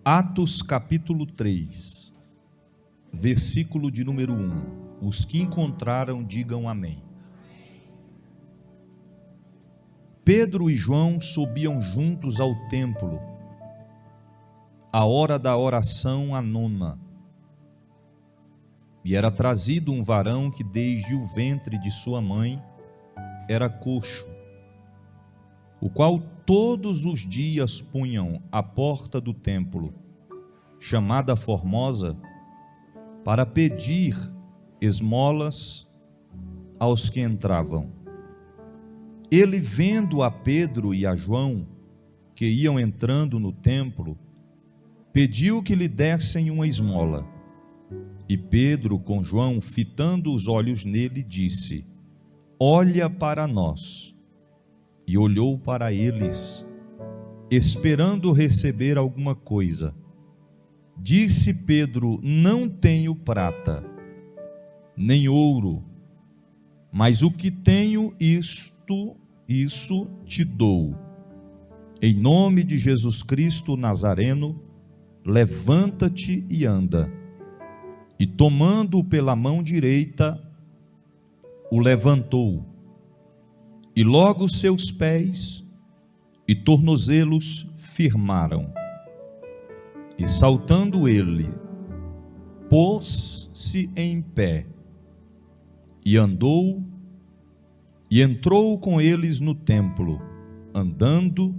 Atos capítulo 3, versículo de número 1. Os que encontraram, digam amém. Pedro e João subiam juntos ao templo, à hora da oração, a nona. E era trazido um varão que desde o ventre de sua mãe era coxo, o qual todos os dias punham à porta do templo, chamada Formosa, para pedir esmolas aos que entravam. Ele, vendo a Pedro e a João, que iam entrando no templo, pediu que lhe dessem uma esmola. E Pedro, com João, fitando os olhos nele, disse: olha para nós. E olhou para eles, esperando receber alguma coisa. Disse Pedro: não tenho prata, nem ouro, mas o que tenho, isso te dou. Em nome de Jesus Cristo Nazareno, levanta-te e anda. E tomando-o pela mão direita, o levantou. E logo seus pés e tornozelos firmaram. E saltando ele, pôs-se em pé, e andou, e entrou com eles no templo, andando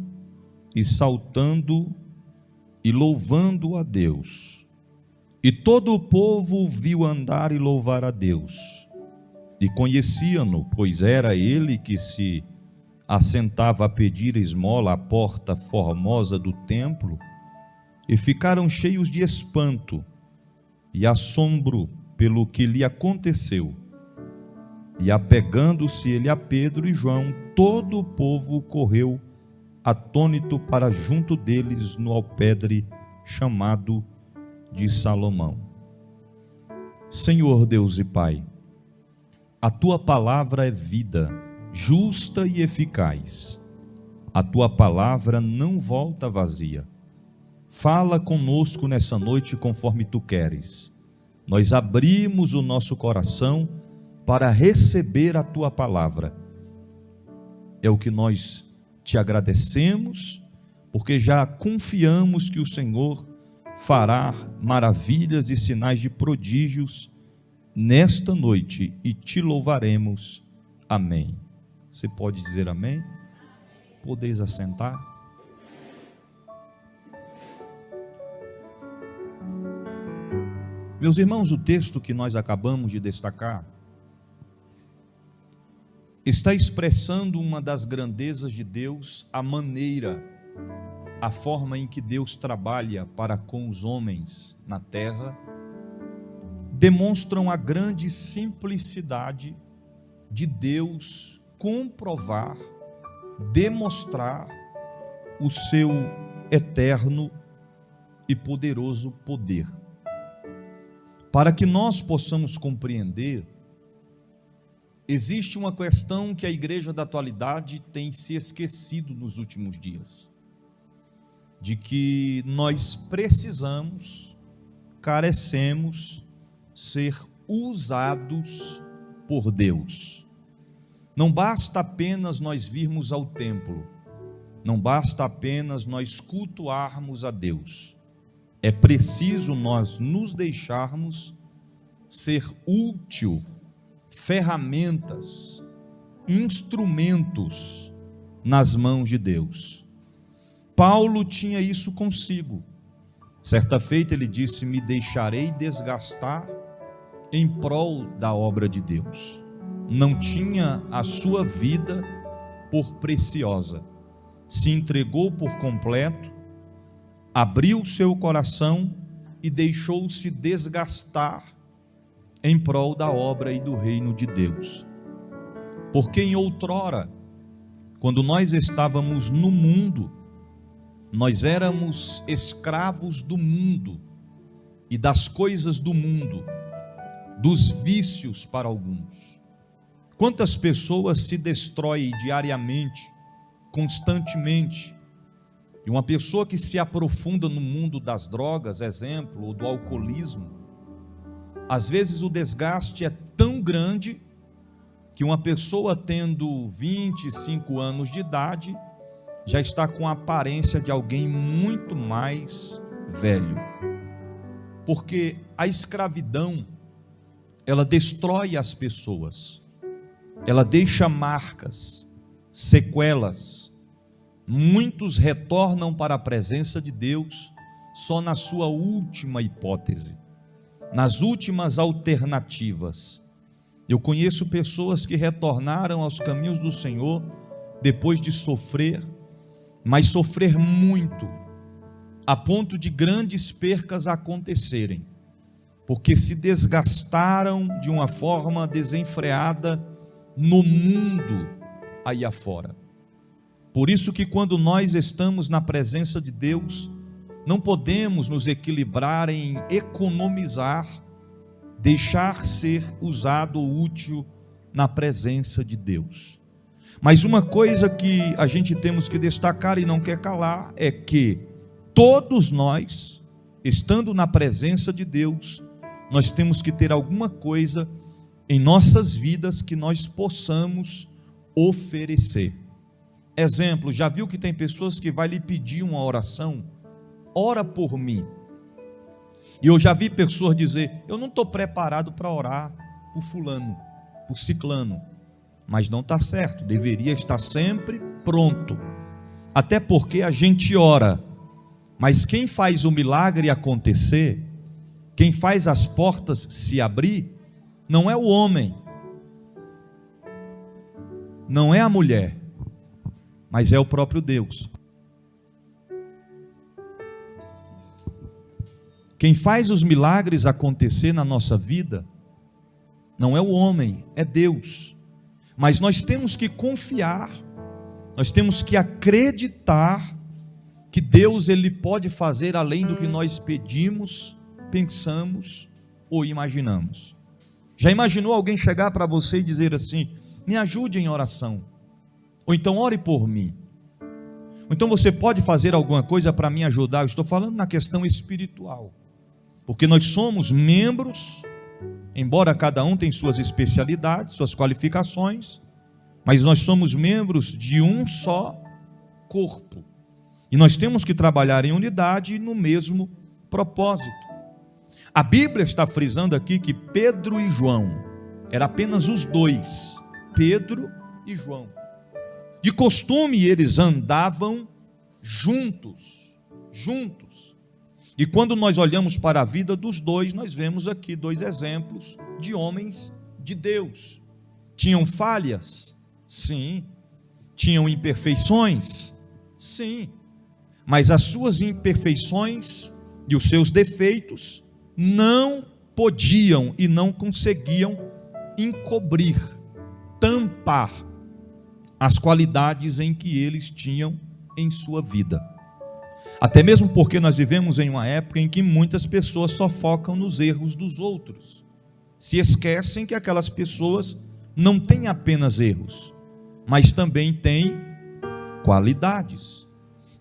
e saltando e louvando a Deus. E todo o povo o viu andar e louvar a Deus. E conheciam-no, pois era ele que se assentava a pedir esmola à porta formosa do templo, e ficaram cheios de espanto e assombro pelo que lhe aconteceu. E apegando-se ele a Pedro e João, todo o povo correu atônito para junto deles no alpendre chamado de Salomão. Senhor Deus e Pai, a tua palavra é vida, justa e eficaz. A tua palavra não volta vazia. Fala conosco nessa noite conforme tu queres. Nós abrimos o nosso coração para receber a tua palavra. É o que nós te agradecemos, porque já confiamos que o Senhor fará maravilhas e sinais de prodígios nesta noite, e te louvaremos. Amém. Você pode dizer amém? Podeis assentar? Meus irmãos, o texto que nós acabamos de destacar está expressando uma das grandezas de Deus, a maneira, a forma em que Deus trabalha para com os homens na terra, demonstram a grande simplicidade de Deus comprovar, demonstrar o seu eterno e poderoso poder. Para que nós possamos compreender, existe uma questão que a igreja da atualidade tem se esquecido nos últimos dias, de que nós precisamos, carecemos ser usados por Deus. Não basta apenas nós virmos ao templo, não basta apenas nós cultuarmos a Deus. É preciso nós nos deixarmos ser útil, ferramentas, instrumentos nas mãos de Deus. Paulo tinha isso consigo. Certa feita ele disse: me deixarei desgastar em prol da obra de Deus. Não tinha a sua vida por preciosa, se entregou por completo, abriu seu coração e deixou-se desgastar em prol da obra e do reino de Deus. Porque em outrora, quando nós estávamos no mundo, nós éramos escravos do mundo e das coisas do mundo, dos vícios para alguns. Quantas pessoas se destroem diariamente, constantemente, E uma pessoa que se aprofunda no mundo das drogas, exemplo, ou do alcoolismo, às vezes o desgaste é tão grande que uma pessoa tendo 25 anos de idade já está com a aparência de alguém muito mais velho. Porque a escravidão, ela destrói as pessoas, ela deixa marcas, sequelas. Muitos retornam para a presença de Deus só na sua última hipótese, nas últimas alternativas. Eu conheço pessoas que retornaram aos caminhos do Senhor depois de sofrer, mas sofrer muito, a ponto de grandes percas acontecerem, porque se desgastaram de uma forma desenfreada no mundo aí afora. Por isso que quando nós estamos na presença de Deus, não podemos nos equilibrar em economizar, deixar ser usado ou útil na presença de Deus. Mas uma coisa que a gente temos que destacar e não quer calar é que todos nós, estando na presença de Deus, nós temos que ter alguma coisa em nossas vidas que nós possamos oferecer. Exemplo, já viu que tem pessoas que vai lhe pedir uma oração? Ora por mim. E eu já vi pessoas dizer, eu não estou preparado para orar por fulano, por ciclano. Mas não está certo, deveria estar sempre pronto. Até porque a gente ora, mas quem faz o milagre acontecer, quem faz as portas se abrir, não é o homem, não é a mulher, mas é o próprio Deus. Quem faz os milagres acontecer na nossa vida não é o homem, é Deus. Mas nós temos que confiar, nós temos que acreditar que Deus ele pode fazer além do que nós pedimos, pensamos ou imaginamos. Já imaginou alguém chegar para você e dizer assim, me ajude em oração, ou então ore por mim, ou então você pode fazer alguma coisa para me ajudar? Eu estou falando na questão espiritual, porque nós somos membros, embora cada um tenha suas especialidades, suas qualificações, mas nós somos membros de um só corpo, e nós temos que trabalhar em unidade no mesmo propósito. A Bíblia está frisando aqui que Pedro e João, eram apenas os dois, Pedro e João. De costume eles andavam juntos. E quando nós olhamos para a vida dos dois, nós vemos aqui dois exemplos de homens de Deus. Tinham falhas? Sim. Tinham imperfeições? Sim. Mas as suas imperfeições e os seus defeitos não podiam e não conseguiam encobrir, tampar as qualidades em que eles tinham em sua vida. Até mesmo porque nós vivemos em uma época em que muitas pessoas só focam nos erros dos outros, se esquecem que aquelas pessoas não têm apenas erros, mas também têm qualidades.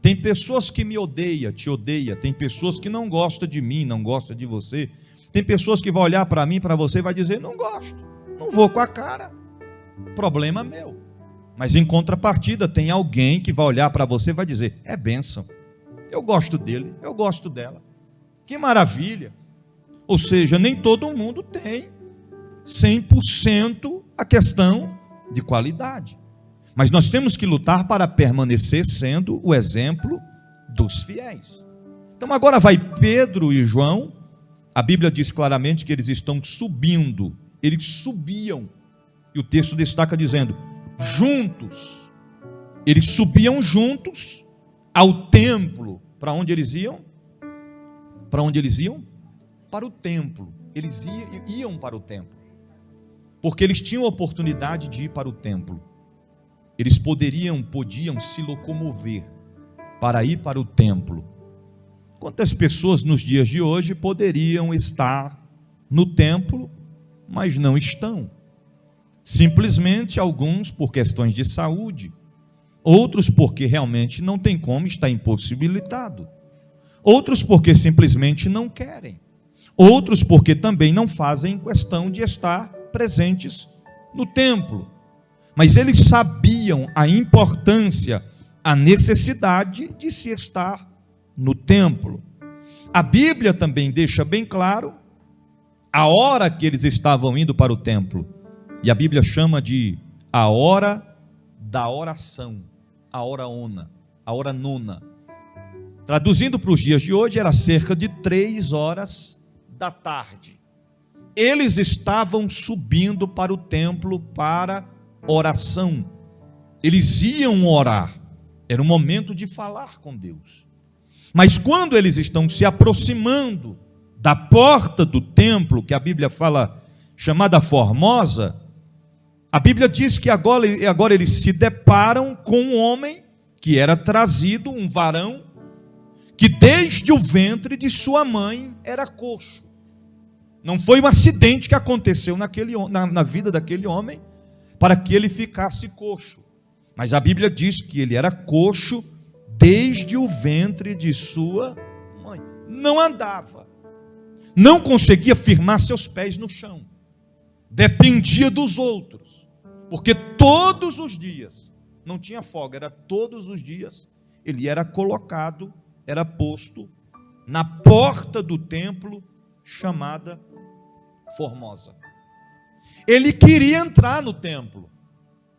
Tem pessoas que me odeiam, te odeiam, tem pessoas que não gostam de mim, não gostam de você, tem pessoas que vão olhar para mim, para você e vai dizer, não gosto, não vou com a cara, problema meu. Mas em contrapartida tem alguém que vai olhar para você e vai dizer, é bênção, eu gosto dele, eu gosto dela, que maravilha. Ou seja, nem todo mundo tem 100% a questão de qualidade, mas nós temos que lutar para permanecer sendo o exemplo dos fiéis. Então agora vai Pedro e João, a Bíblia diz claramente que eles estão subindo, eles subiam, e o texto destaca dizendo, juntos, eles subiam juntos ao templo. Para onde eles iam? Para onde eles iam? Para o templo. Eles iam para o templo, porque eles tinham a oportunidade de ir para o templo. Eles podiam se locomover para ir para o templo. Quantas pessoas nos dias de hoje poderiam estar no templo, mas não estão? Simplesmente alguns por questões de saúde, outros porque realmente não tem como, está impossibilitado, outros porque simplesmente não querem, outros porque também não fazem questão de estar presentes no templo. Mas eles sabiam a importância, a necessidade de se estar no templo. A Bíblia também deixa bem claro a hora que eles estavam indo para o templo. E a Bíblia chama de a hora da oração, a hora nona. Traduzindo para os dias de hoje, era cerca de 3 horas da tarde. Eles estavam subindo para o templo para oração. Eles iam orar. Era o momento de falar com Deus. Mas quando eles estão se aproximando da porta do templo, que a Bíblia fala chamada Formosa, a Bíblia diz que agora eles se deparam com um homem que era trazido, um varão, que desde o ventre de sua mãe era coxo. Não foi um acidente que aconteceu na vida daquele homem para que ele ficasse coxo. Mas a Bíblia diz que ele era coxo desde o ventre de sua mãe. Não andava, não conseguia firmar seus pés no chão, dependia dos outros, porque todos os dias, não tinha folga, era todos os dias, ele era colocado, era posto na porta do templo chamada Formosa. Ele queria entrar no templo,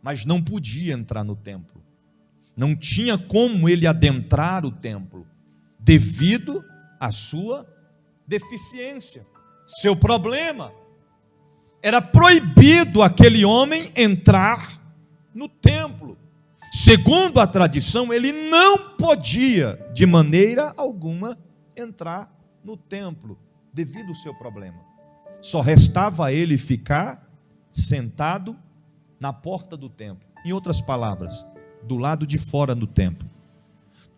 mas não podia entrar no templo. Não tinha como ele adentrar o templo, devido à sua deficiência, seu problema. Era proibido aquele homem entrar no templo. Segundo a tradição, ele não podia, de maneira alguma, entrar no templo, devido ao seu problema. Só restava a ele ficar sentado na porta do templo. Em outras palavras, do lado de fora do templo.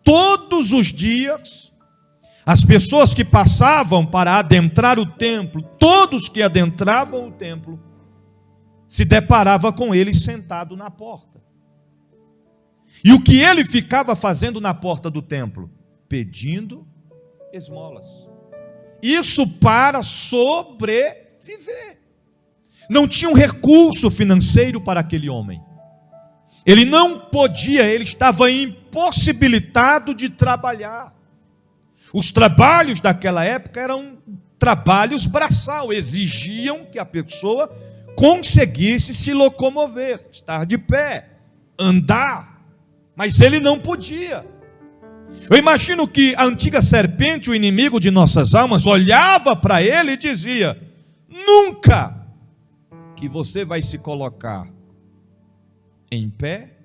Todos os dias, as pessoas que passavam para adentrar o templo, todos que adentravam o templo, se deparava com ele sentado na porta. E o que ele ficava fazendo na porta do templo? Pedindo esmolas. Isso para sobreviver. Não tinha um recurso financeiro para aquele homem. Ele não podia, ele estava impossibilitado de trabalhar. Os trabalhos daquela época eram trabalhos braçal, exigiam que a pessoa conseguisse se locomover, estar de pé, andar, mas ele não podia. Eu imagino que a antiga serpente, o inimigo de nossas almas, olhava para ele e dizia: nunca que você vai se colocar em pé,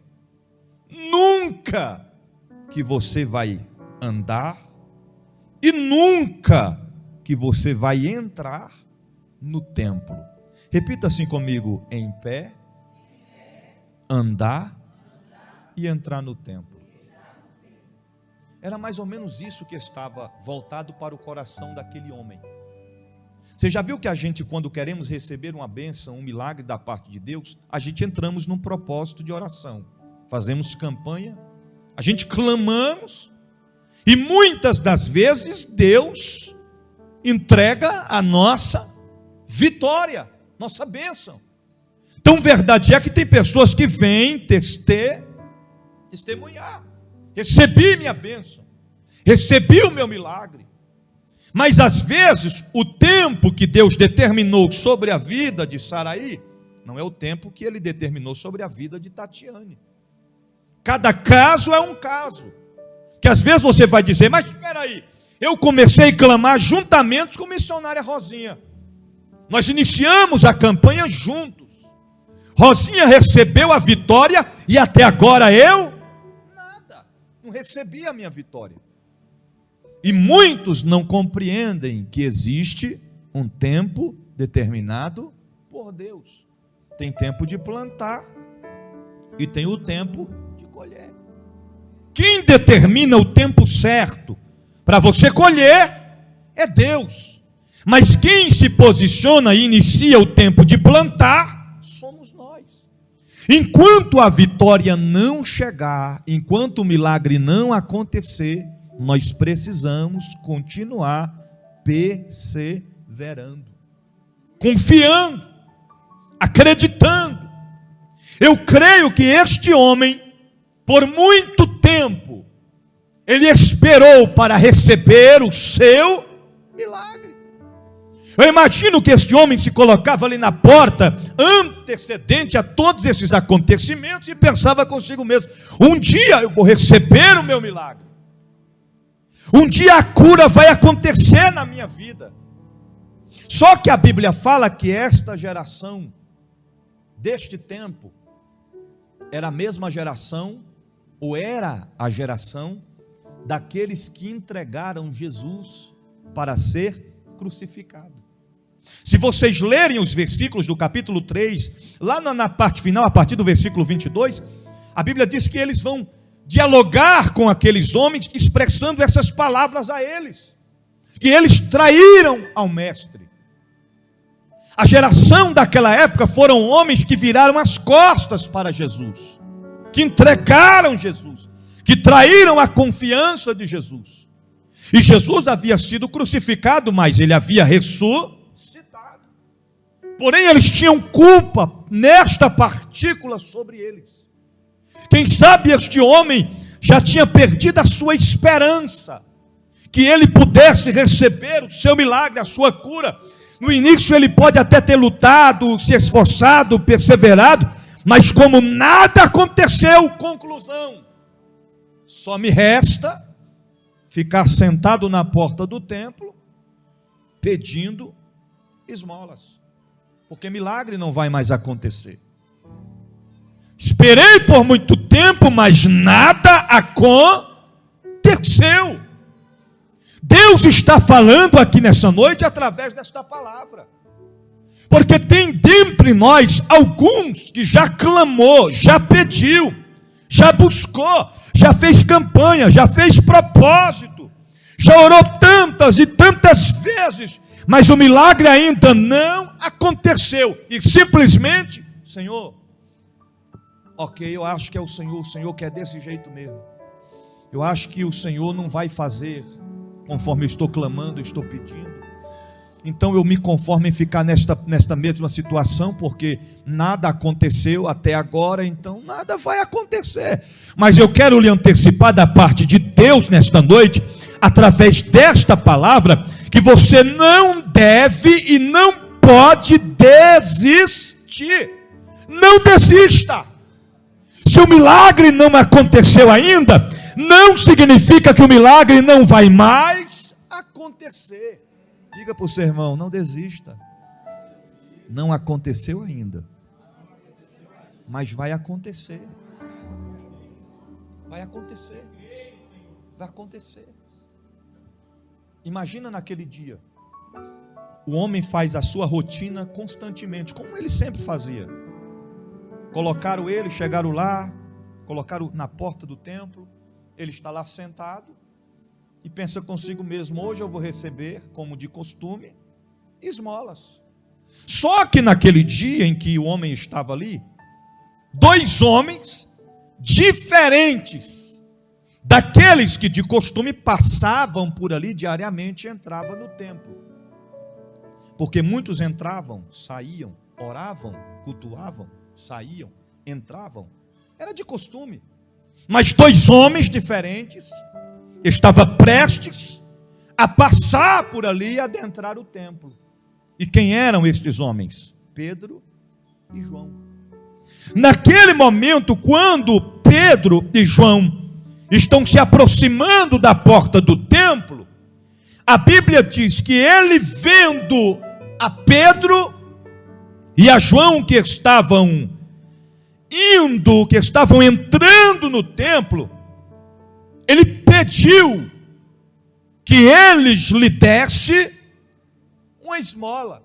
nunca que você vai andar, e nunca que você vai entrar no templo. Repita assim comigo: em pé, andar e entrar no templo. Era mais ou menos isso que estava voltado para o coração daquele homem. Você já viu que a gente, quando queremos receber uma bênção, um milagre da parte de Deus, a gente entramos num propósito de oração, fazemos campanha, a gente clamamos, e muitas das vezes Deus entrega a nossa vitória, nossa bênção. Então, verdade é que tem pessoas que vêm testemunhar: recebi minha bênção, recebi o meu milagre. Mas às vezes o tempo que Deus determinou sobre a vida de Saraí não é o tempo que ele determinou sobre a vida de Tatiane. Cada caso é um caso. Que às vezes você vai dizer: mas espera aí, eu comecei a clamar juntamente com a missionária Rosinha. Nós iniciamos a campanha juntos. Rosinha recebeu a vitória e até agora eu nada, não recebi a minha vitória. E muitos não compreendem que existe um tempo determinado por Deus. Tem tempo de plantar e tem o tempo de colher. Quem determina o tempo certo para você colher é Deus. Mas quem se posiciona e inicia o tempo de plantar somos nós. Enquanto a vitória não chegar, enquanto o milagre não acontecer, nós precisamos continuar perseverando, confiando, acreditando. Eu creio que este homem, por muito tempo, ele esperou para receber o seu milagre. Eu imagino que este homem se colocava ali na porta, antecedente a todos esses acontecimentos, e pensava consigo mesmo: um dia eu vou receber o meu milagre. Um dia a cura vai acontecer na minha vida. Só que a Bíblia fala que esta geração, deste tempo, era a mesma geração, ou era a geração, daqueles que entregaram Jesus para ser crucificado. Se vocês lerem os versículos do capítulo 3, lá na parte final, a partir do versículo 22, a Bíblia diz que eles vão dialogar com aqueles homens, expressando essas palavras a eles, que eles traíram ao mestre. A geração daquela época foram homens que viraram as costas para Jesus, que entregaram Jesus, que traíram a confiança de Jesus. E Jesus havia sido crucificado, mas ele havia ressuscitado. Porém, eles tinham culpa nesta partícula sobre eles. Quem sabe este homem já tinha perdido a sua esperança, que ele pudesse receber o seu milagre, a sua cura. No início ele pode até ter lutado, se esforçado, perseverado, mas como nada aconteceu, conclusão: só me resta ficar sentado na porta do templo, pedindo esmolas, porque milagre não vai mais acontecer. Esperei por muito tempo, mas nada aconteceu. Deus está falando aqui nessa noite através desta palavra, porque tem dentre nós alguns que já clamou, já pediu, já buscou, já fez campanha, já fez propósito, já orou tantas e tantas vezes, mas o milagre ainda não aconteceu, e simplesmente: Senhor, ok, eu acho que é o Senhor quer desse jeito mesmo, eu acho que o Senhor não vai fazer conforme eu estou clamando, eu estou pedindo, então eu me conformo em ficar nesta mesma situação, porque nada aconteceu até agora, então nada vai acontecer. Mas eu quero lhe antecipar da parte de Deus nesta noite, através desta palavra, que você não deve e não pode desistir. Não desista. Se o milagre não aconteceu ainda, não significa que o milagre não vai mais acontecer. Diga para o seu irmão: não desista. Não aconteceu ainda, mas vai acontecer. Vai acontecer. Vai acontecer. Imagina naquele dia, o homem faz a sua rotina constantemente, como ele sempre fazia. Colocaram ele, chegaram lá, colocaram na porta do templo, ele está lá sentado e pensa consigo mesmo: hoje eu vou receber, como de costume, esmolas. Só que naquele dia em que o homem estava ali, dois homens diferentes daqueles que de costume passavam por ali diariamente e entravam no templo, porque muitos entravam, saíam, oravam, cultuavam, saíam, entravam, era de costume. Mas dois homens diferentes estavam prestes a passar por ali e adentrar o templo. E quem eram estes homens? Pedro e João. Naquele momento, quando Pedro e João estão se aproximando da porta do templo, a Bíblia diz que ele, vendo a Pedro e a João que estavam entrando no templo, ele pediu que eles lhe dessem uma esmola.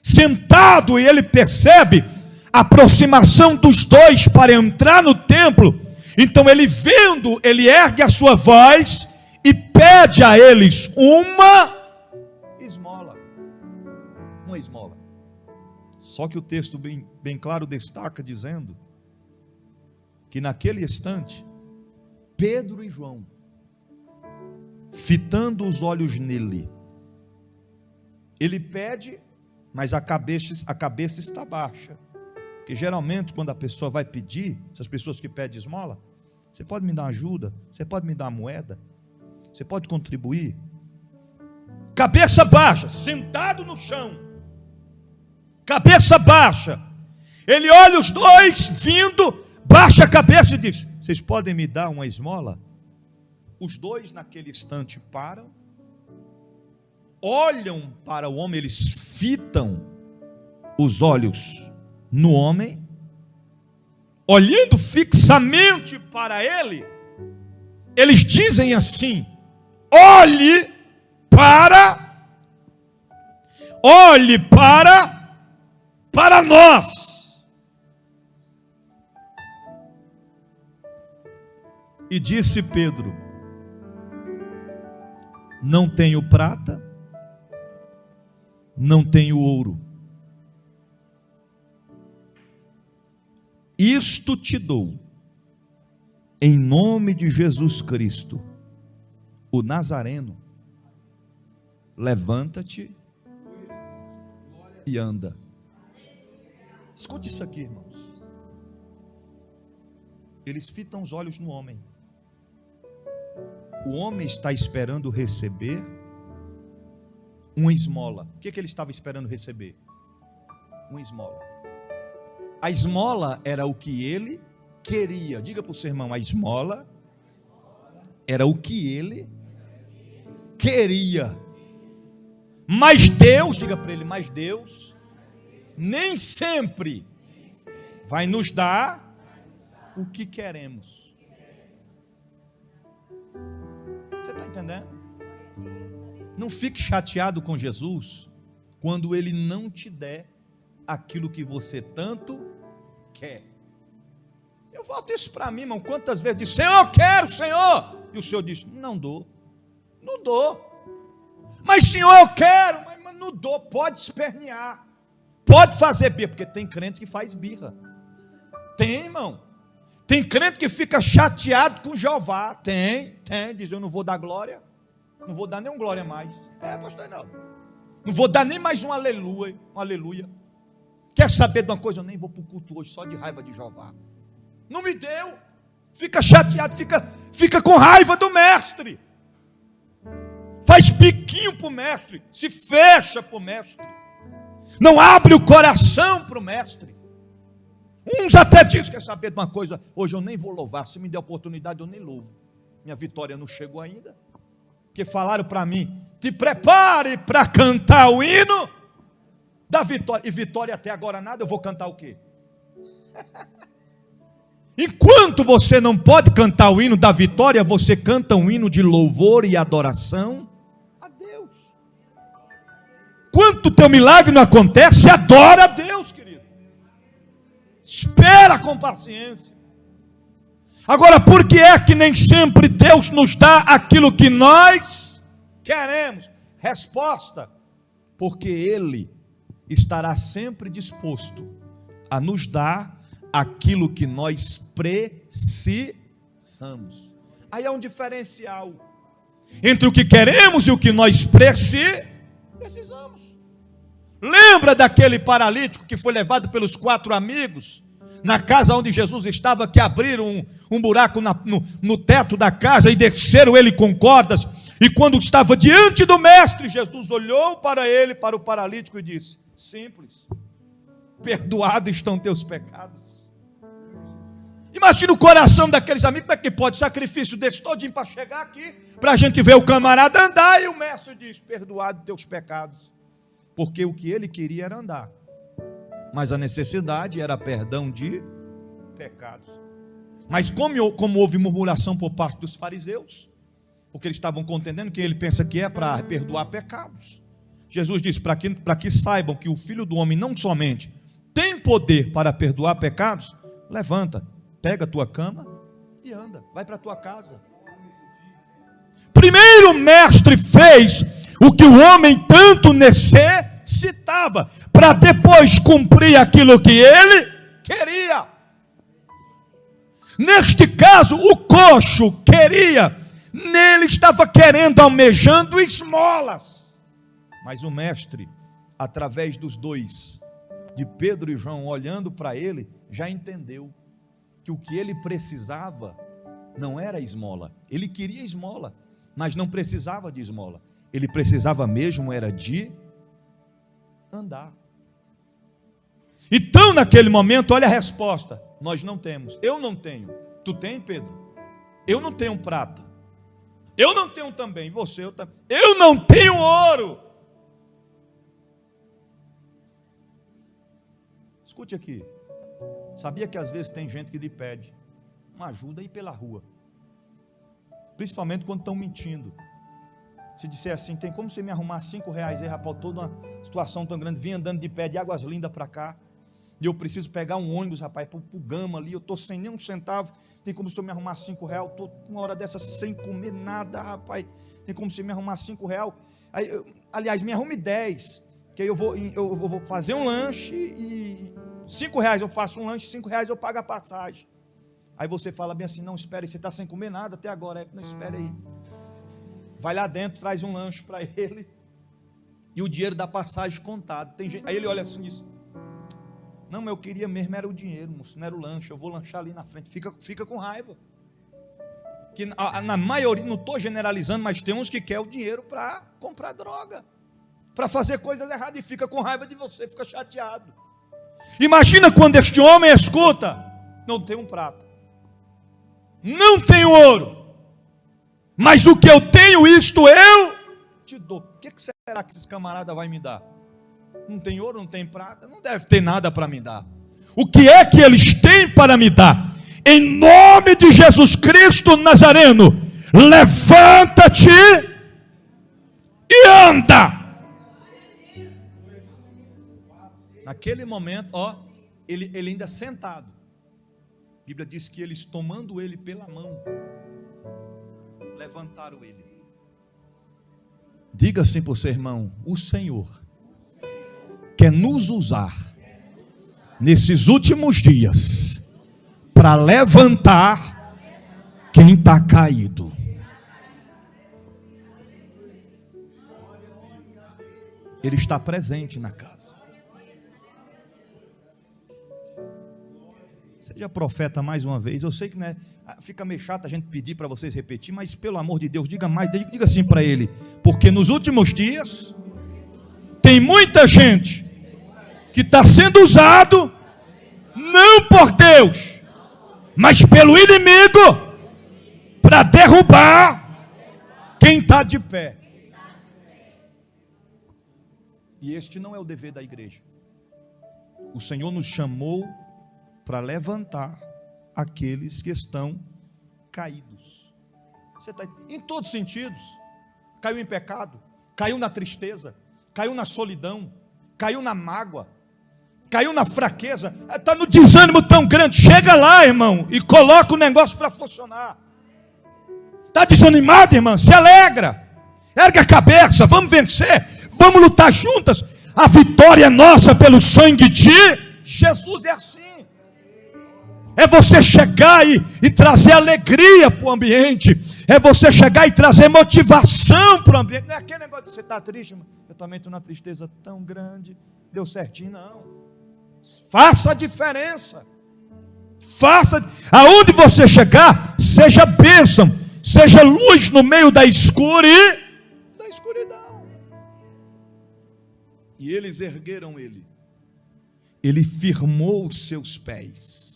Sentado, e ele percebe a aproximação dos dois para entrar no templo. Então ele, vendo, ele ergue a sua voz e pede a eles uma esmola. Uma esmola. Só que o texto bem claro destaca dizendo que naquele instante, Pedro e João, fitando os olhos nele, ele pede, mas a cabeça está baixa. Porque geralmente quando a pessoa vai pedir, essas pessoas que pedem esmola, você pode me dar ajuda? Você pode me dar uma moeda? Você pode contribuir? Cabeça baixa, sentado no chão, cabeça baixa. Ele olha os dois vindo, baixa a cabeça e diz: vocês podem me dar uma esmola? Os dois naquele instante param, olham para o homem, eles fitam os olhos no homem, olhando fixamente para ele, eles dizem assim: olhe para nós. E disse Pedro: não tenho prata, não tenho ouro, isto te dou, em nome de Jesus Cristo, o Nazareno, levanta-te e anda. Escute isso aqui, irmãos. Eles fitam os olhos no homem. O homem está esperando receber uma esmola. O que ele estava esperando receber? Uma esmola. A esmola era o que ele queria. Diga para o seu irmão: a esmola era o que ele queria. Mas Deus, diga para ele, mas Deus nem sempre vai nos dar o que queremos. Você está entendendo? Não fique chateado com Jesus quando Ele não te der aquilo que você tanto quer. Eu volto isso para mim, irmão. Quantas vezes eu disse: Senhor, eu quero, Senhor. E o Senhor disse: não dou. Não dou. Mas Senhor, eu quero. Mas não dou. Pode espernear. Pode fazer birra. Porque tem crente que faz birra. Tem, irmão. Tem crente que fica chateado com Jeová. Tem. Diz: eu não vou dar glória. Não vou dar nem um glória mais. Pastor, não. Não vou dar nem mais um aleluia. Um aleluia. Quer saber de uma coisa? Eu nem vou para o culto hoje, só de raiva de Jeová. Não me deu. Fica chateado, fica com raiva do mestre. Faz biquinho para o mestre. Se fecha para o mestre. Não abre o coração para o mestre. Uns até dizem: quer saber de uma coisa? Hoje eu nem vou louvar. Se me der oportunidade, eu nem louvo. Minha vitória não chegou ainda. Porque falaram para mim: te prepare para cantar o hino da vitória. E vitória até agora nada. Eu vou cantar o quê? Enquanto você não pode cantar o hino da vitória, você canta um hino de louvor e adoração a Deus. Quanto teu milagre não acontece, adora a Deus, querido. Espera com paciência. Agora, por que é que nem sempre Deus nos dá aquilo que nós queremos? Resposta: porque Ele estará sempre disposto a nos dar aquilo que nós precisamos. Aí é um diferencial entre o que queremos e o que nós precisamos. Lembra daquele paralítico que foi levado pelos 4 amigos na casa onde Jesus estava, que abriram um buraco no teto da casa e desceram ele com cordas, e quando estava diante do mestre, Jesus olhou para ele, para o paralítico, e disse: simples, perdoados estão teus pecados. Imagina o coração daqueles amigos. Como é que pode sacrifício desse todinho para chegar aqui, para a gente ver o camarada andar, e o mestre diz: perdoado teus pecados. Porque o que ele queria era andar, mas a necessidade era perdão de pecados. Mas como houve murmuração por parte dos fariseus, porque eles estavam contendendo que ele pensa que é para perdoar pecados, Jesus disse: para que saibam que o Filho do Homem não somente tem poder para perdoar pecados, levanta, pega a tua cama e anda, vai para a tua casa. Primeiro o mestre fez o que o homem tanto necessitava. necessitava, para depois cumprir aquilo que ele queria. Neste caso, o coxo queria, nele estava querendo, almejando esmolas. Mas o mestre, através dos dois, de Pedro e João, olhando para ele, já entendeu que o que ele precisava não era esmola. Ele queria esmola, mas não precisava de esmola. Ele precisava mesmo era de andar. Então, naquele momento, olha a resposta: nós não temos. Eu não tenho. Tu tem, Pedro? Eu não tenho prata. Eu não tenho também. Você, eu também. Eu não tenho ouro. Escute aqui. Sabia que às vezes tem gente que lhe pede uma ajuda aí pela rua, principalmente quando estão mentindo. Se disser assim: tem como você me arrumar R$5 aí, rapaz, toda uma situação tão grande, vim andando de pé de Águas Lindas para cá, e eu preciso pegar um ônibus, rapaz, para o Gama ali, eu estou sem nem um centavo, tem como você me arrumar R$5? Eu estou uma hora dessa sem comer nada, rapaz, tem como você me arrumar R$5? Aí, aliás, me arrume 10, que aí eu vou fazer um lanche e R$5 eu faço um lanche, R$5 eu pago a passagem. Aí você fala bem assim: não, espere, você está sem comer nada até agora. Não, espere aí. Vai lá dentro, traz um lanche para ele e o dinheiro da passagem contado. Tem gente, aí ele olha assim e diz: não, mas eu queria mesmo era o dinheiro, moço, não era o lanche, eu vou lanchar ali na frente. Fica com raiva. Que na maioria, não estou generalizando, mas tem uns que querem o dinheiro para comprar droga, para fazer coisas erradas, e fica com raiva de você, fica chateado. Imagina quando este homem escuta: não tenho um prata, não tenho ouro, mas o que eu tenho, isto eu te dou. O que será que esses camaradas vão me dar? Não tem ouro, não tem prata, não deve ter nada para me dar. O que é que eles têm para me dar? Em nome de Jesus Cristo Nazareno, levanta-te e anda. Naquele momento, ele ainda sentado, a Bíblia diz que eles, tomando ele pela mão, levantaram ele. Diga assim para o seu irmão: o Senhor quer nos usar nesses últimos dias para levantar quem está caído. Ele está presente na casa. Seja profeta mais uma vez. Eu sei que, né, fica meio chato a gente pedir para vocês repetir, mas pelo amor de Deus, diga mais, diga assim para ele: porque nos últimos dias tem muita gente que está sendo usado não por Deus, mas pelo inimigo, para derrubar quem está de pé. E este não é o dever da igreja. O Senhor nos chamou para levantar aqueles que estão caídos. Você está em todos os sentidos. Caiu em pecado, caiu na tristeza, caiu na solidão, caiu na mágoa, caiu na fraqueza, está no desânimo tão grande. Chega lá, irmão, e coloca o negócio para funcionar. Está desanimado, irmão? Se alegra, erga a cabeça, vamos vencer, vamos lutar juntas. A vitória é nossa pelo sangue de Jesus. É assim. É você chegar e trazer alegria para o ambiente. É você chegar e trazer motivação para o ambiente. Não é aquele negócio de você estar triste, mas eu também estou na tristeza tão grande, deu certinho. Não. Faça a diferença. Aonde você chegar, seja bênção, seja luz no meio da escuridão. E eles ergueram ele. Ele firmou os seus pés.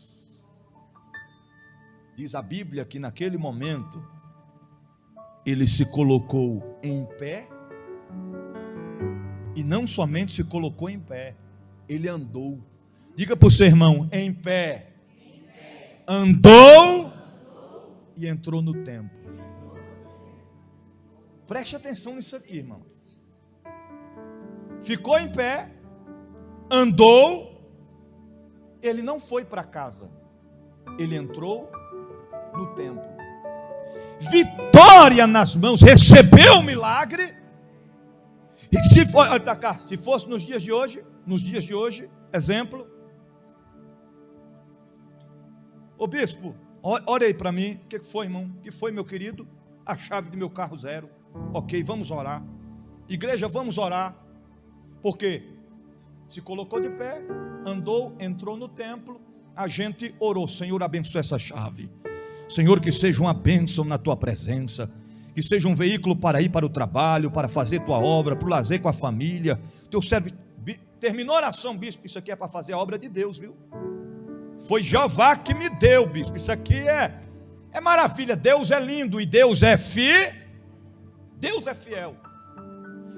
Diz a Bíblia que naquele momento ele se colocou em pé, e não somente se colocou em pé, ele andou. Diga para o seu irmão: em pé, andou e entrou no templo. Preste atenção nisso aqui, irmão. Ficou em pé, andou, ele não foi para casa, ele entrou no templo. Vitória nas mãos, recebeu o milagre E se for, olha para cá, se fosse nos dias de hoje, exemplo. Ô bispo, olha aí para mim. O que foi, irmão? O que foi, meu querido? A chave do meu carro zero. Ok, vamos orar. Igreja, vamos orar. Por quê? Se colocou de pé, andou, entrou no templo, a gente orou. Senhor, abençoa essa chave. Senhor, que seja uma bênção na tua presença, que seja um veículo para ir para o trabalho, para fazer tua obra, para o lazer com a família. Teu servo terminou a oração, bispo. Isso aqui é para fazer a obra de Deus, viu? Foi Jeová que me deu, bispo. Isso aqui é maravilha. Deus é lindo e Deus é fiel. Deus é fiel.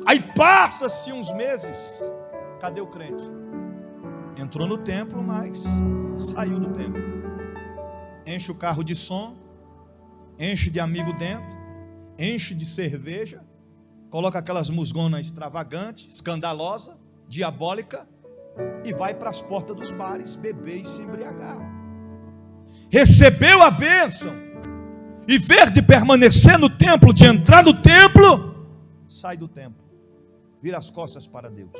Aí passa-se uns meses. Cadê o crente? Entrou no templo, mas saiu do templo. Enche o carro de som, enche de amigo dentro, enche de cerveja, coloca aquelas musgonas extravagantes, escandalosa, diabólica, e vai para as portas dos bares beber e se embriagar. Recebeu a bênção, e ver de permanecer no templo, de entrar no templo, sai do templo, vira as costas para Deus.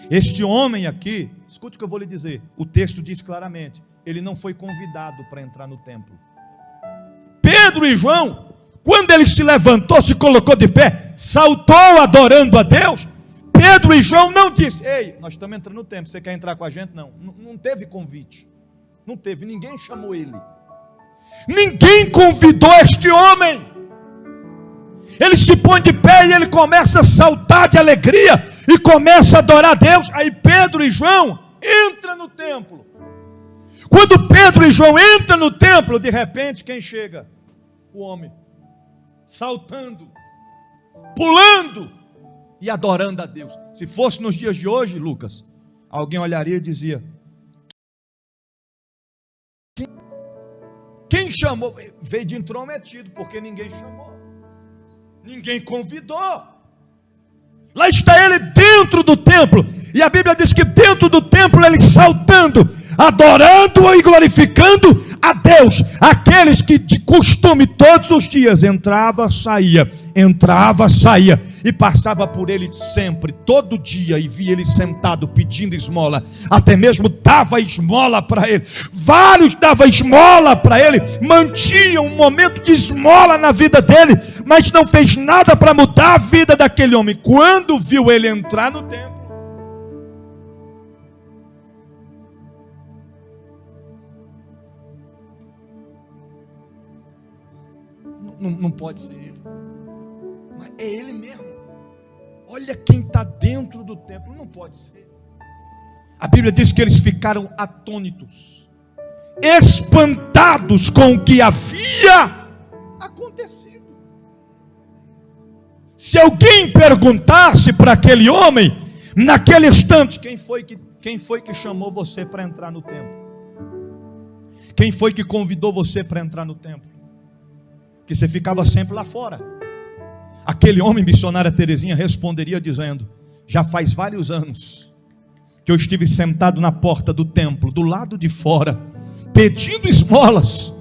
Este homem aqui, escute o que eu vou lhe dizer, o texto diz claramente, ele não foi convidado para entrar no templo. Pedro e João, quando ele se levantou, se colocou de pé, saltou adorando a Deus, Pedro e João não disse: ei, nós estamos entrando no templo, você quer entrar com a gente? Não teve convite, não teve, ninguém chamou ele, ninguém convidou este homem. Ele se põe de pé e ele começa a saltar de alegria e começa a adorar a Deus. Aí Pedro e João entram no templo. Quando Pedro e João entram no templo, de repente quem chega? O homem, saltando, pulando e adorando a Deus. Se fosse nos dias de hoje, Lucas, alguém olharia e dizia: quem chamou? Veio de intrometido, porque ninguém chamou, ninguém convidou. Lá está ele dentro do templo, e a Bíblia diz que dentro do templo ele saltando, adorando e glorificando a Deus. Aqueles que de costume todos os dias entrava, saía, e passava por ele sempre, todo dia, e via ele sentado pedindo esmola, até mesmo dava esmola para ele, vários davam esmola para ele, mantinham um momento de esmola na vida dele, mas não fez nada para mudar a vida daquele homem. Quando viu ele entrar no templo, não pode ser ele, mas é ele mesmo. Olha quem está dentro do templo, não pode ser. A Bíblia diz que eles ficaram atônitos, espantados com o que havia acontecido. Se alguém perguntasse para aquele homem, naquele instante: quem foi que chamou você para entrar no templo? Quem foi que convidou você para entrar no templo? Que você ficava sempre lá fora. Aquele homem, missionária Terezinha, responderia dizendo: já faz vários anos que eu estive sentado na porta do templo, do lado de fora, pedindo esmolas.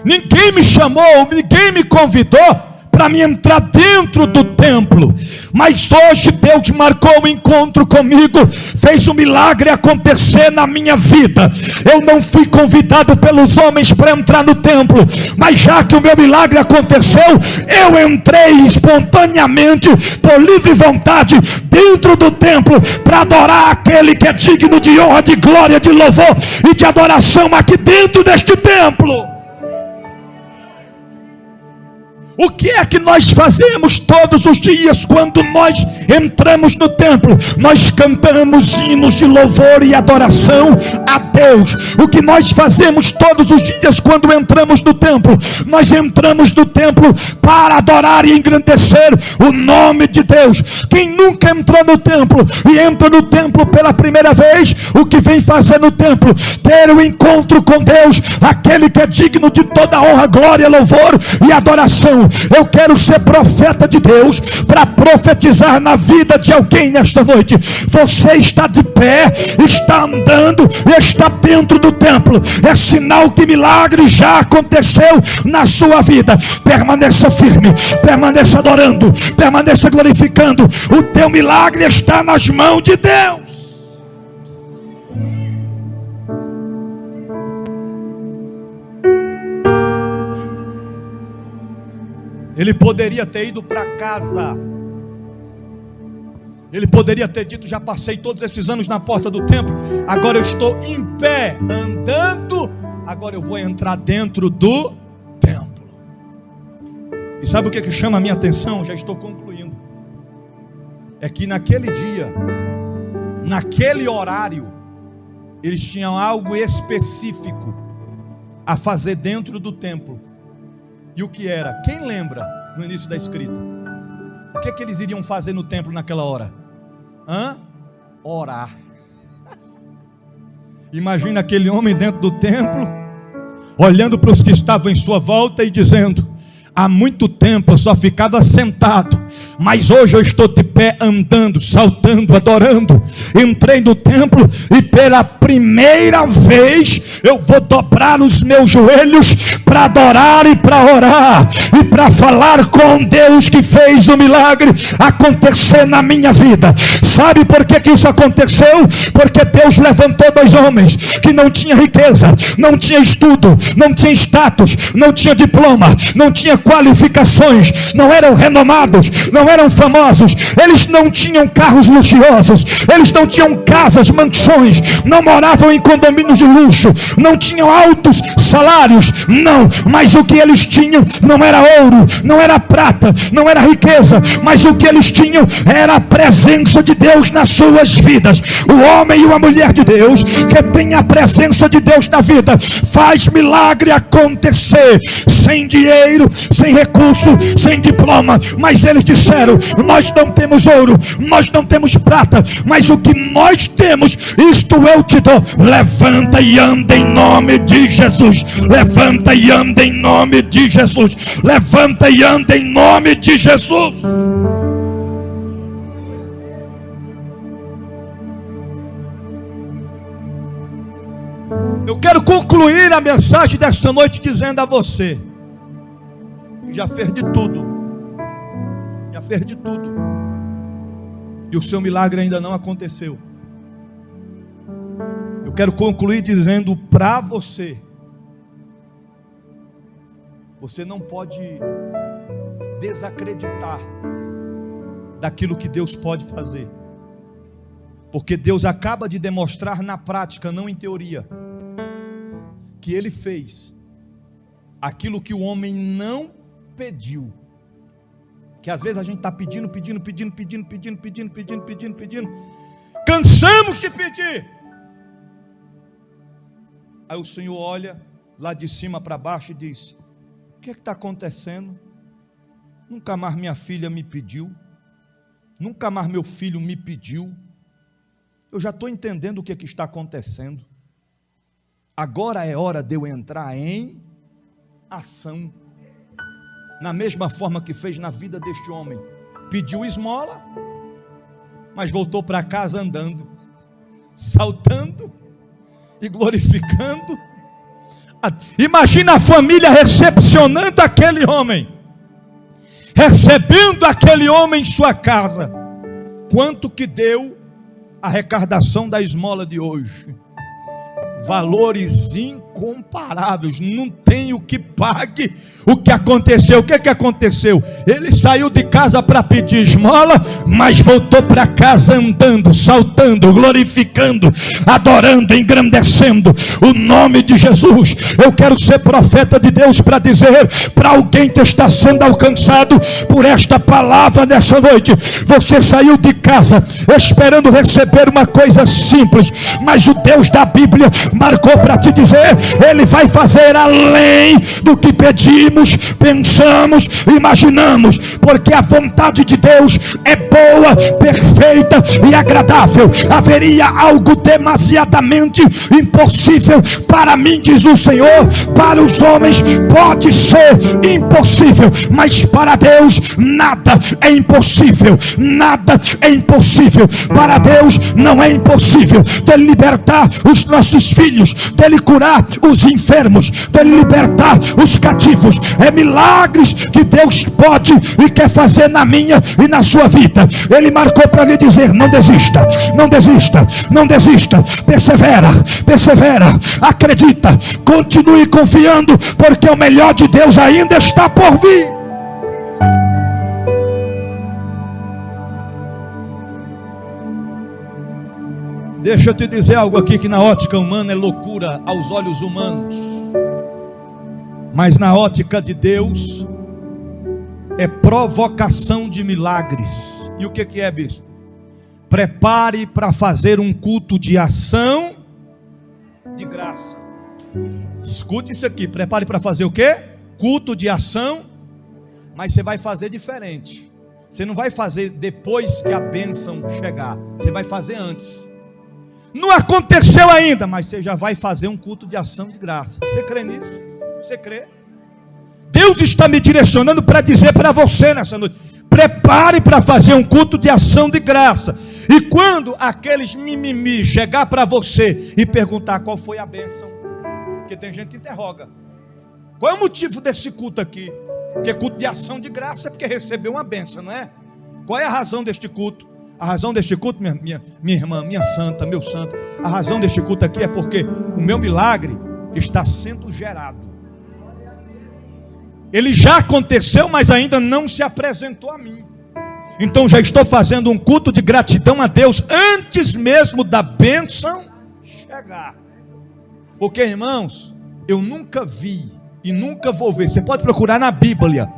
Ninguém me chamou, ninguém me convidou para me entrar dentro do templo, mas hoje Deus marcou um encontro comigo, fez um milagre acontecer na minha vida. Eu não fui convidado pelos homens para entrar no templo, mas já que o meu milagre aconteceu, eu entrei espontaneamente, por livre vontade, dentro do templo, para adorar aquele que é digno de honra, de glória, de louvor e de adoração aqui dentro deste templo. O que é que nós fazemos todos os dias quando nós entramos no templo? Nós cantamos hinos de louvor e adoração a Deus. O que nós fazemos todos os dias quando entramos no templo? Nós entramos no templo para adorar e engrandecer o nome de Deus. Quem nunca entrou no templo e entra no templo pela primeira vez, o que vem fazer no templo? Ter um encontro com Deus, aquele que é digno de toda honra, glória, louvor e adoração. Não, eu quero ser profeta de Deus para profetizar na vida de alguém nesta noite. Você está de pé, está andando, está dentro do templo. É sinal que milagre já aconteceu na sua vida. Permaneça firme, permaneça adorando, permaneça glorificando. O teu milagre está nas mãos de Deus. Ele poderia ter ido para casa. Ele poderia ter dito: já passei todos esses anos na porta do templo, agora eu estou em pé, andando, agora eu vou entrar dentro do templo. E sabe o que chama a minha atenção? Já estou concluindo. É que naquele dia, naquele horário, eles tinham algo específico a fazer dentro do templo. E o que era? Quem lembra no início da escrita? O que eles iriam fazer no templo naquela hora? Orar. Imagina aquele homem dentro do templo, olhando para os que estavam em sua volta e dizendo: há muito tempo eu só ficava sentado, mas hoje eu estou de pé, andando, saltando, adorando. Entrei no templo e pela primeira vez eu vou dobrar os meus joelhos para adorar e para orar e para falar com Deus que fez o milagre acontecer na minha vida. Sabe por que isso aconteceu? Porque Deus levantou dois homens que não tinham riqueza, não tinham estudo, não tinham status, não tinham diploma, não tinham qualificações, não eram renomados, não eram famosos, eles não tinham carros luxuosos, eles não tinham casas, mansões, não moravam em condomínios de luxo, não tinham altos salários, não, mas o que eles tinham não era ouro, não era prata, não era riqueza, mas o que eles tinham era a presença de Deus nas suas vidas. O homem e uma mulher de Deus que tem a presença de Deus na vida faz milagre acontecer, sem dinheiro, sem recurso, sem diploma, mas eles disseram: nós não temos ouro, nós não temos prata, mas o que nós temos, isto eu te dou. Levanta e anda em nome de Jesus. Levanta e anda em nome de Jesus. Levanta e anda em nome de Jesus. Eu quero concluir a mensagem desta noite dizendo a você: já fez de tudo, já fez de tudo, e o seu milagre ainda não aconteceu. Eu quero concluir dizendo para você: você não pode desacreditar daquilo que Deus pode fazer, porque Deus acaba de demonstrar na prática, não em teoria, que Ele fez aquilo que o homem não pediu. Que às vezes a gente está pedindo, cansamos de pedir. Aí o Senhor olha lá de cima para baixo e diz: o que está acontecendo? Nunca mais minha filha me pediu, nunca mais meu filho me pediu. Eu já estou entendendo o que está acontecendo. Agora é hora de eu entrar em ação. Na mesma forma que fez na vida deste homem. Pediu esmola, mas voltou para casa andando, saltando e glorificando. Imagina a família recepcionando aquele homem, recebendo aquele homem em sua casa. Quanto que deu a arrecadação da esmola de hoje? Valores incomparáveis, não tem o que pague o que aconteceu. O que aconteceu? Ele saiu de casa para pedir esmola, mas voltou para casa andando, saltando, glorificando, adorando, engrandecendo o nome de Jesus. Eu quero ser profeta de Deus para dizer para alguém que está sendo alcançado por esta palavra nessa noite: você saiu de casa esperando receber uma coisa simples, mas o Deus da Bíblia marcou para te dizer Ele vai fazer além do que pedimos, pensamos, imaginamos, porque a vontade de Deus é boa, perfeita e agradável. Haveria algo demasiadamente impossível para mim, diz o Senhor. Para os homens pode ser impossível, mas para Deus nada é impossível. Nada é impossível. Para Deus não é impossível dele libertar os nossos filhos, dele curar os enfermos, dele libertar os cativos. É milagres que Deus pode e quer fazer na minha e na sua vida. Ele marcou para lhe dizer: não desista, não desista, não desista, persevera, persevera, acredita, continue confiando, porque o melhor de Deus ainda está por vir. Deixa eu te dizer algo aqui que na ótica humana é loucura aos olhos humanos, mas na ótica de Deus é provocação de milagres. E o que é, bispo? Prepare para fazer um culto de ação de graça. Escute isso aqui, prepare para fazer o quê? Culto de ação, mas você vai fazer diferente. Você não vai fazer depois que a bênção chegar, você vai fazer antes. Não aconteceu ainda, mas você já vai fazer um culto de ação de graça. Você crê nisso? Você crê? Deus está me direcionando para dizer para você nessa noite: prepare para fazer um culto de ação de graça. E quando aqueles mimimi chegar para você e perguntar qual foi a bênção, porque tem gente que interroga: qual é o motivo desse culto aqui? Porque culto de ação de graça é porque recebeu uma bênção, não é? Qual é a razão deste culto? A razão deste culto, minha irmã, minha santa, meu santo, a razão deste culto aqui é porque o meu milagre está sendo gerado. Ele já aconteceu, mas ainda não se apresentou a mim. Então já estou fazendo um culto de gratidão a Deus antes mesmo da bênção chegar. Porque, irmãos, eu nunca vi e nunca vou ver, você pode procurar na Bíblia,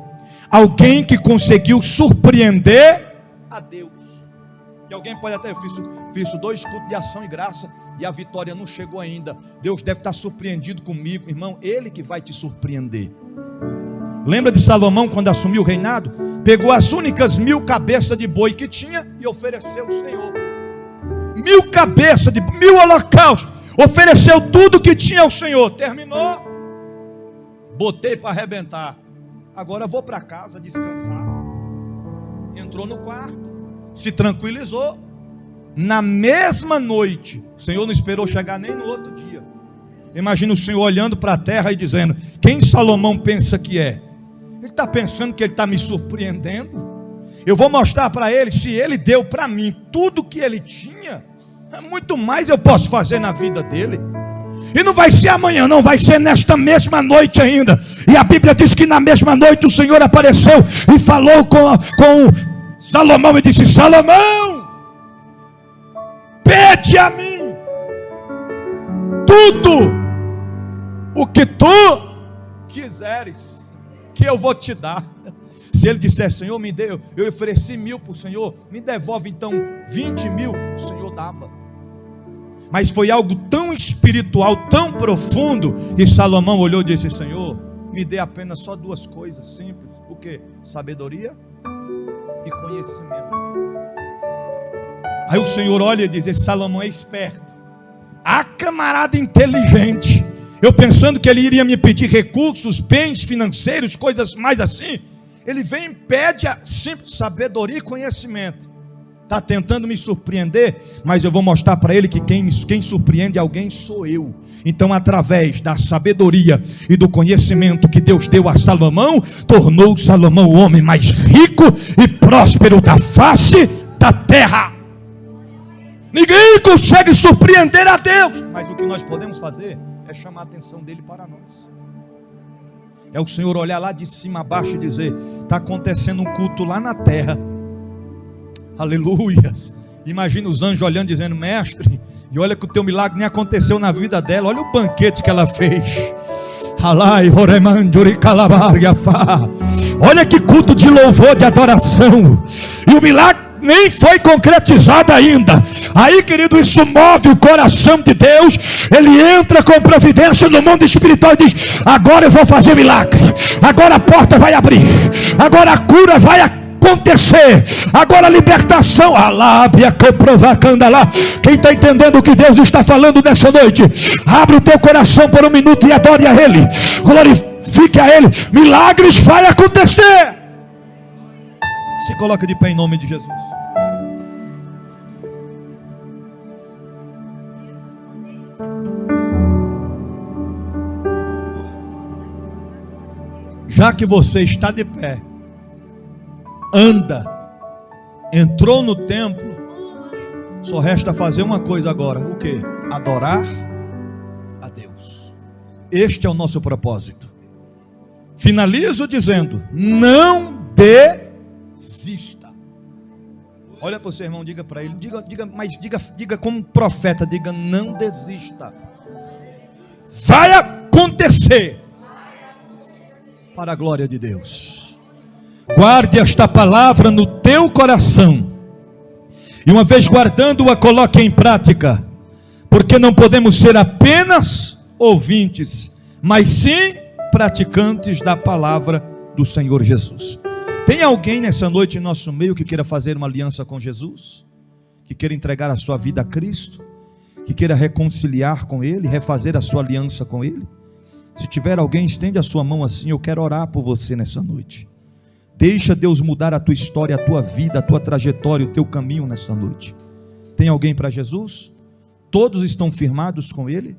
alguém que conseguiu surpreender a Deus. Que alguém pode até, eu fiz 2 cultos de ação e graça e a vitória não chegou ainda. Deus deve estar surpreendido comigo. Irmão, Ele que vai te surpreender. Lembra de Salomão quando assumiu o reinado? Pegou as únicas 1000 cabeças de boi que tinha e ofereceu ao Senhor. 1000 cabeças de 1000 holocaustos. Ofereceu tudo que tinha ao Senhor. Terminou. Botei para arrebentar. Agora vou para casa descansar. Entrou no quarto, se tranquilizou. Na mesma noite, o Senhor não esperou chegar nem no outro dia. Imagina o Senhor olhando para a terra e dizendo: quem Salomão pensa que é? Ele está pensando que ele está me surpreendendo? Eu vou mostrar para ele, se ele deu para mim tudo que ele tinha, muito mais eu posso fazer na vida dele. E não vai ser amanhã, não, vai ser nesta mesma noite ainda. E a Bíblia diz que na mesma noite o Senhor apareceu e falou com Salomão e disse: Salomão, pede a mim tudo o que tu quiseres, que eu vou te dar. Se ele disser: Senhor, me deu, eu ofereci 1000 para o Senhor, me devolve então 20.000, o Senhor dava. Mas foi algo tão espiritual, tão profundo, que Salomão olhou e disse: Senhor, me dê apenas só 2 coisas simples. O que? Sabedoria e conhecimento. Aí o Senhor olha e diz: esse Salomão é esperto. Ah, camarada inteligente. Eu pensando que ele iria me pedir recursos, bens financeiros, coisas mais assim. Ele vem e pede a simples sabedoria e conhecimento. Está tentando me surpreender, mas eu vou mostrar para ele que quem surpreende alguém sou eu. Então, através da sabedoria e do conhecimento que Deus deu a Salomão, tornou Salomão o homem mais rico e próspero da face da terra. Ninguém consegue surpreender a Deus, mas o que nós podemos fazer é chamar a atenção dele para nós. É o Senhor olhar lá de cima a baixo e dizer: está acontecendo um culto lá na terra. Aleluias. Imagina os anjos olhando dizendo: mestre, e olha que o teu milagre nem aconteceu na vida dela. Olha o banquete que ela fez. Olha que culto de louvor, de adoração. E o milagre nem foi concretizada ainda. Aí, querido, isso move o coração de Deus. Ele entra com providência no mundo espiritual e diz: agora eu vou fazer milagre, agora a porta vai abrir, agora a cura vai acontecer, agora a libertação. Alábia comprovacanda lá. Quem está entendendo o que Deus está falando nessa noite, abre o teu coração por um minuto e adore a Ele, glorifique a Ele. Milagres vai acontecer. Se coloca de pé em nome de Jesus. Já que você está de pé, anda, entrou no templo, só resta fazer uma coisa agora. O que? Adorar a Deus. Este é o nosso propósito. Finalizo dizendo: não desista. Olha para o seu irmão, diga para ele, diga como profeta, diga: não desista. Vai acontecer para a glória de Deus. Guarde esta palavra no teu coração, e uma vez guardando-a, coloque em prática, porque não podemos ser apenas ouvintes, mas sim praticantes da palavra do Senhor Jesus. Tem alguém nessa noite em nosso meio que queira fazer uma aliança com Jesus? Que queira entregar a sua vida a Cristo? Que queira reconciliar com Ele, refazer a sua aliança com Ele? Se tiver alguém, estende a sua mão assim: eu quero orar por você nessa noite. Deixa Deus mudar a tua história, a tua vida, a tua trajetória, o teu caminho nesta noite. Tem alguém para Jesus? Todos estão firmados com Ele?